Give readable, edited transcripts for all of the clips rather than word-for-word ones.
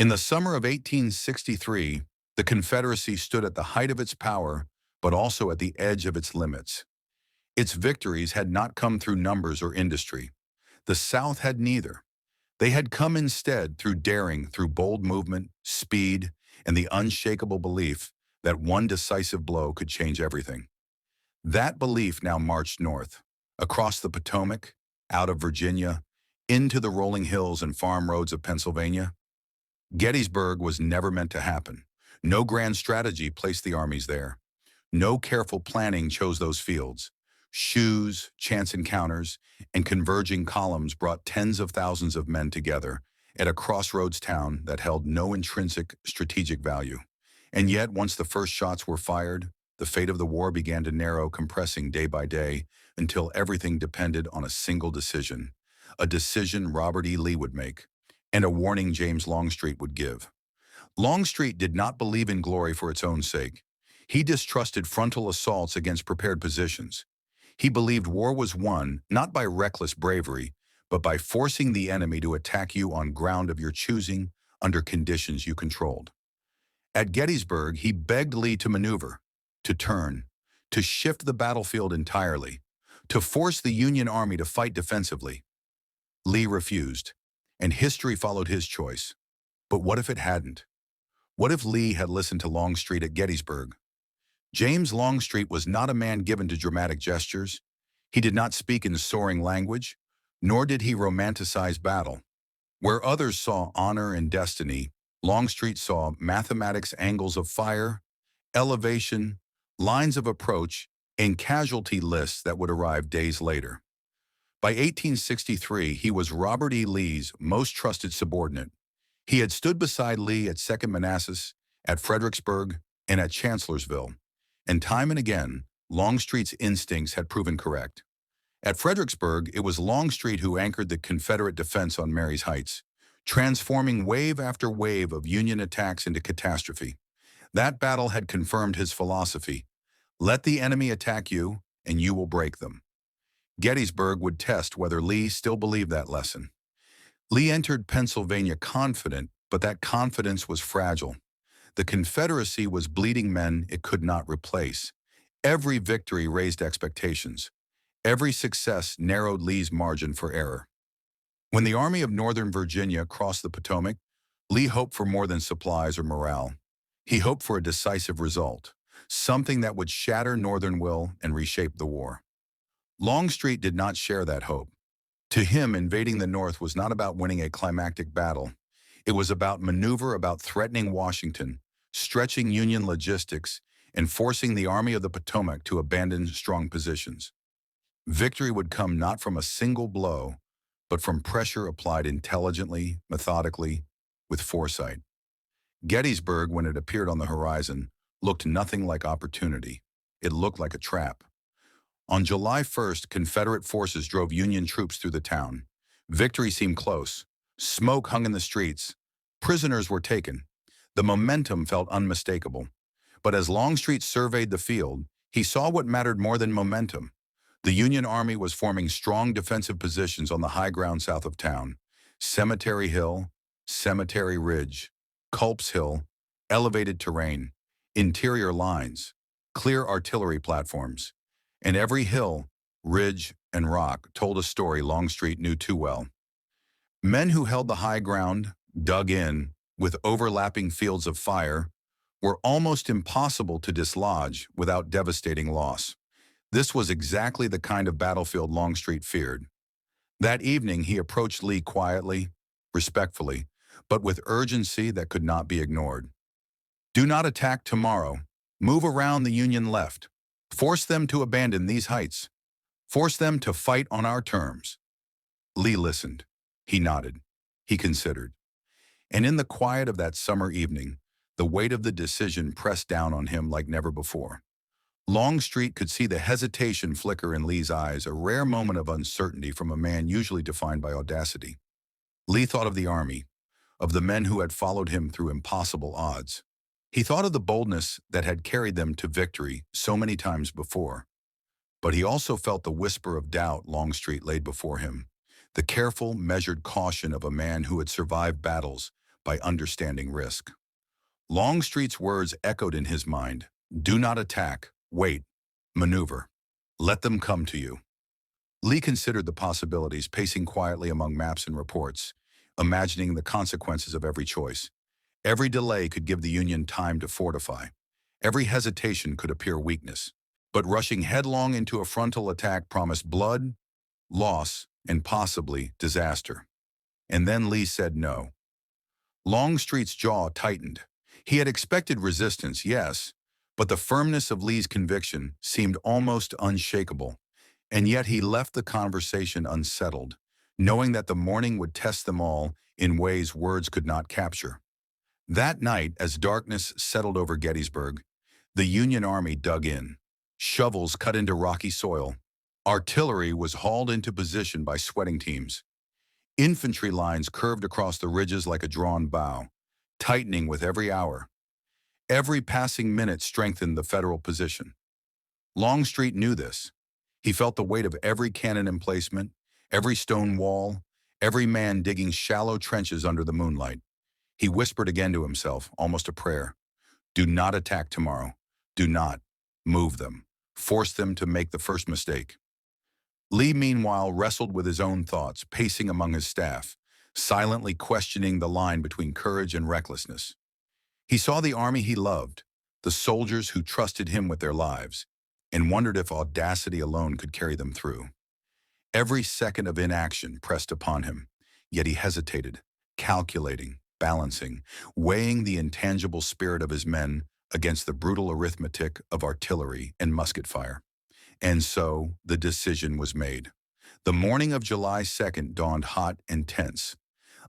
In the summer of 1863, the Confederacy stood at the height of its power, but also at the edge of its limits. Its victories had not come through numbers or industry. The South had neither. They had come instead through daring, through bold movement, speed, and the unshakable belief that one decisive blow could change everything. That belief now marched north, across the Potomac, out of Virginia, into the rolling hills and farm roads of Pennsylvania. Gettysburg was never meant to happen. No grand strategy placed the armies there. No careful planning chose those fields. Shoes, chance encounters, and converging columns brought tens of thousands of men together at a crossroads town that held no intrinsic strategic value. And yet, once the first shots were fired, the fate of the war began to narrow, compressing day by day until everything depended on a single decision, a decision Robert E. Lee would make, and a warning James Longstreet would give. Longstreet did not believe in glory for its own sake. He distrusted frontal assaults against prepared positions. He believed war was won not by reckless bravery, but by forcing the enemy to attack you on ground of your choosing under conditions you controlled. At Gettysburg, he begged Lee to maneuver, to turn, to shift the battlefield entirely, to force the Union Army to fight defensively. Lee refused, and history followed his choice. But what if it hadn't? What if Lee had listened to Longstreet at Gettysburg? James Longstreet was not a man given to dramatic gestures. He did not speak in soaring language, nor did he romanticize battle. Where others saw honor and destiny, Longstreet saw mathematics, angles of fire, elevation, lines of approach, and casualty lists that would arrive days later. By 1863, he was Robert E. Lee's most trusted subordinate. He had stood beside Lee at Second Manassas, at Fredericksburg, and at Chancellorsville. And time and again, Longstreet's instincts had proven correct. At Fredericksburg, it was Longstreet who anchored the Confederate defense on Marye's Heights, transforming wave after wave of Union attacks into catastrophe. That battle had confirmed his philosophy: let the enemy attack you, and you will break them. Gettysburg would test whether Lee still believed that lesson. Lee entered Pennsylvania confident, but that confidence was fragile. The Confederacy was bleeding men it could not replace. Every victory raised expectations. Every success narrowed Lee's margin for error. When the Army of Northern Virginia crossed the Potomac, Lee hoped for more than supplies or morale. He hoped for a decisive result, something that would shatter Northern will and reshape the war. Longstreet did not share that hope. To him, invading the North was not about winning a climactic battle. It was about maneuver, about threatening Washington, stretching Union logistics, and forcing the Army of the Potomac to abandon strong positions. Victory would come not from a single blow, but from pressure applied intelligently, methodically, with foresight. Gettysburg, when it appeared on the horizon, looked nothing like opportunity. It looked like a trap. On July 1st, Confederate forces drove Union troops through the town. Victory seemed close. Smoke hung in the streets. Prisoners were taken. The momentum felt unmistakable. But as Longstreet surveyed the field, he saw what mattered more than momentum. The Union Army was forming strong defensive positions on the high ground south of town: Cemetery Hill, Cemetery Ridge, Culp's Hill, elevated terrain, interior lines, clear artillery platforms. And every hill, ridge, and rock told a story Longstreet knew too well. Men who held the high ground, dug in, with overlapping fields of fire, were almost impossible to dislodge without devastating loss. This was exactly the kind of battlefield Longstreet feared. That evening, he approached Lee quietly, respectfully, but with urgency that could not be ignored. Do not attack tomorrow. Move around the Union left. Force them to abandon these heights. Force them to fight on our terms. Lee listened. He nodded. He considered. And in the quiet of that summer evening, the weight of the decision pressed down on him like never before. Longstreet could see the hesitation flicker in Lee's eyes, a rare moment of uncertainty from a man usually defined by audacity. Lee thought of the army, of the men who had followed him through impossible odds. He thought of the boldness that had carried them to victory so many times before. But he also felt the whisper of doubt Longstreet laid before him, the careful, measured caution of a man who had survived battles by understanding risk. Longstreet's words echoed in his mind. Do not attack. Wait. Maneuver. Let them come to you. Lee considered the possibilities, pacing quietly among maps and reports, imagining the consequences of every choice. Every delay could give the Union time to fortify. Every hesitation could appear weakness. But rushing headlong into a frontal attack promised blood, loss, and possibly disaster. And then Lee said no. Longstreet's jaw tightened. He had expected resistance, yes, but the firmness of Lee's conviction seemed almost unshakable. And yet he left the conversation unsettled, knowing that the morning would test them all in ways words could not capture. That night, as darkness settled over Gettysburg, the Union Army dug in. Shovels cut into rocky soil. Artillery was hauled into position by sweating teams. Infantry lines curved across the ridges like a drawn bow, tightening with every hour. Every passing minute strengthened the Federal position. Longstreet knew this. He felt the weight of every cannon emplacement, every stone wall, every man digging shallow trenches under the moonlight. He whispered again to himself, almost a prayer. Do not attack tomorrow. Do not move them. Force them to make the first mistake. Lee, meanwhile, wrestled with his own thoughts, pacing among his staff, silently questioning the line between courage and recklessness. He saw the army he loved, the soldiers who trusted him with their lives, and wondered if audacity alone could carry them through. Every second of inaction pressed upon him, yet he hesitated, calculating, balancing, weighing the intangible spirit of his men against the brutal arithmetic of artillery and musket fire. And so the decision was made. The morning of July 2nd dawned hot and tense.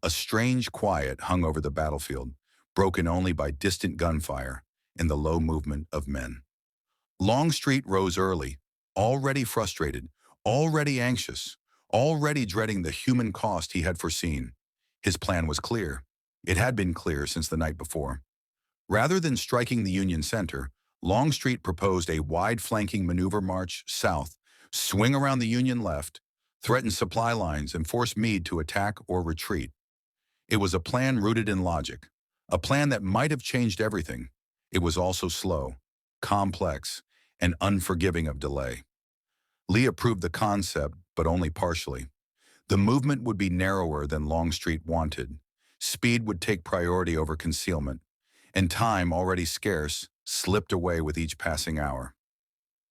A strange quiet hung over the battlefield, broken only by distant gunfire and the low movement of men. Longstreet rose early, already frustrated, already anxious, already dreading the human cost he had foreseen. His plan was clear. It had been clear since the night before. Rather than striking the Union center, Longstreet proposed a wide-flanking maneuver march south, swing around the Union left, threaten supply lines, and force Meade to attack or retreat. It was a plan rooted in logic, a plan that might have changed everything. It was also slow, complex, and unforgiving of delay. Lee approved the concept, but only partially. The movement would be narrower than Longstreet wanted. Speed would take priority over concealment, and time, already scarce, slipped away with each passing hour.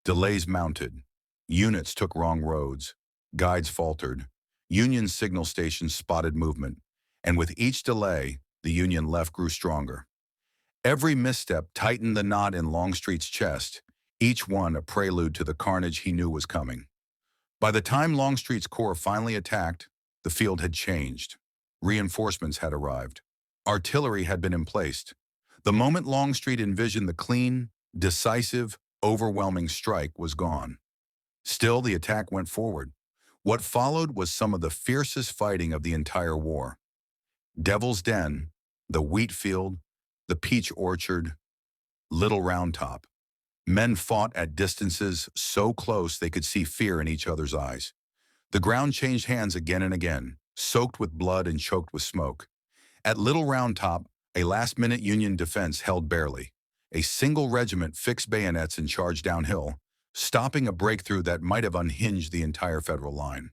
Delays mounted. Units took wrong roads. Guides faltered. Union signal stations spotted movement, and with each delay, the Union left grew stronger. Every misstep tightened the knot in Longstreet's chest, each one a prelude to the carnage he knew was coming. By the time Longstreet's corps finally attacked, the field had changed. Reinforcements had arrived. Artillery had been emplaced. The moment Longstreet envisioned the clean, decisive, overwhelming strike was gone. Still, the attack went forward. What followed was some of the fiercest fighting of the entire war. Devil's Den, the wheat field, the peach orchard, Little Round Top. Men fought at distances so close they could see fear in each other's eyes. The ground changed hands again and again, soaked with blood and choked with smoke. At Little Round Top, a last-minute Union defense held barely. A single regiment fixed bayonets and charged downhill, stopping a breakthrough that might have unhinged the entire Federal line.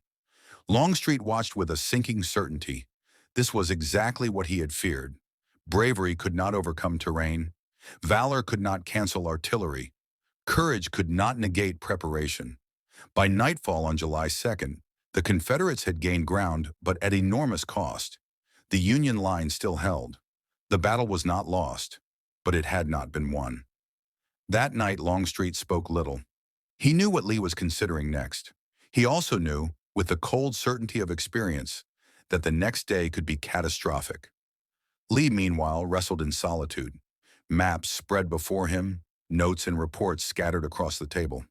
Longstreet watched with a sinking certainty. This was exactly what he had feared. Bravery could not overcome terrain. Valor could not cancel artillery. Courage could not negate preparation. By nightfall on July 2nd, the Confederates had gained ground, but at enormous cost. The Union line still held. The battle was not lost, but it had not been won. That night, Longstreet spoke little. He knew what Lee was considering next. He also knew, with the cold certainty of experience, that the next day could be catastrophic. Lee, meanwhile, wrestled in solitude. Maps spread before him, notes and reports scattered across the table.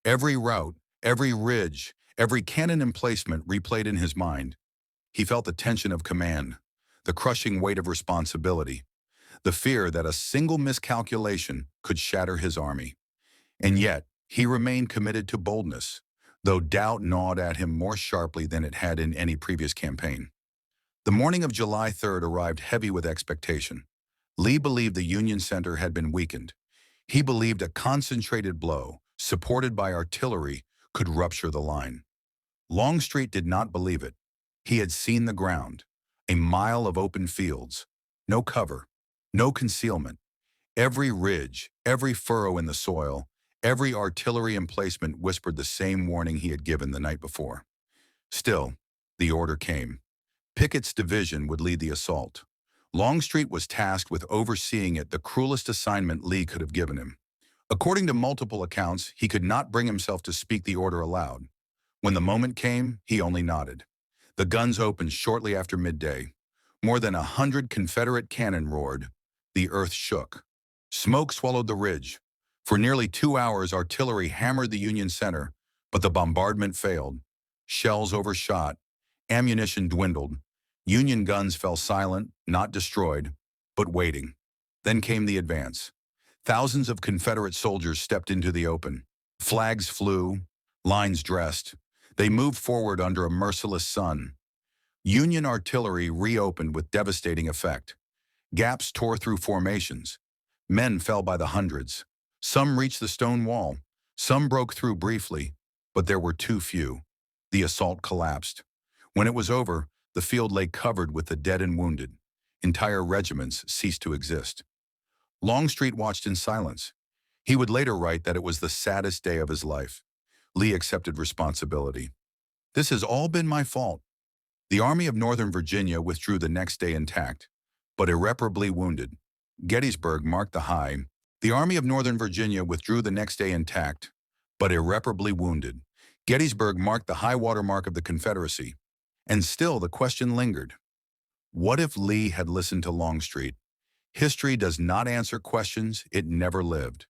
Every route, every ridge, every cannon emplacement replayed in his mind. He felt the tension of command, the crushing weight of responsibility, the fear that a single miscalculation could shatter his army. And yet, he remained committed to boldness, though doubt gnawed at him more sharply than it had in any previous campaign. The morning of July 3rd arrived heavy with expectation. Lee believed the Union center had been weakened. He believed a concentrated blow, supported by artillery, could rupture the line. Longstreet did not believe it. He had seen the ground, a mile of open fields, no cover, no concealment. Every ridge, every furrow in the soil, every artillery emplacement whispered the same warning he had given the night before. Still, the order came. Pickett's division would lead the assault. Longstreet was tasked with overseeing it, the cruelest assignment Lee could have given him. According to multiple accounts, he could not bring himself to speak the order aloud. When the moment came, he only nodded. The guns opened shortly after midday. More than 100 Confederate cannon roared. The earth shook. Smoke swallowed the ridge. For nearly 2 hours, artillery hammered the Union center, but the bombardment failed. Shells overshot. Ammunition dwindled. Union guns fell silent, not destroyed, but waiting. Then came the advance. Thousands of Confederate soldiers stepped into the open. Flags flew, lines dressed. They moved forward under a merciless sun. Union artillery reopened with devastating effect. Gaps tore through formations. Men fell by the hundreds. Some reached the stone wall. Some broke through briefly, but there were too few. The assault collapsed. When it was over, the field lay covered with the dead and wounded. Entire regiments ceased to exist. Longstreet watched in silence. He would later write that it was the saddest day of his life. Lee accepted responsibility. "This has all been my fault." The Army of Northern Virginia withdrew the next day intact, but irreparably wounded. Gettysburg marked the high. The Army of Northern Virginia withdrew the next day intact, but irreparably wounded. Gettysburg marked the high water mark of the Confederacy. And still the question lingered. What if Lee had listened to Longstreet? History does not answer questions it never lived.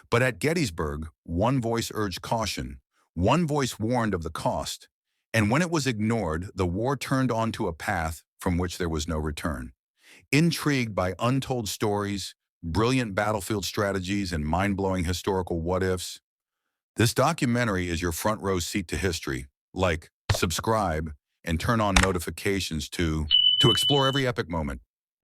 But at Gettysburg, one voice urged caution. One voice warned of the cost. And when it was ignored, the war turned onto a path from which there was no return. Intrigued by untold stories, brilliant battlefield strategies, and mind-blowing historical what-ifs, this documentary is your front row seat to history. Like, subscribe, and turn on notifications to explore every epic moment.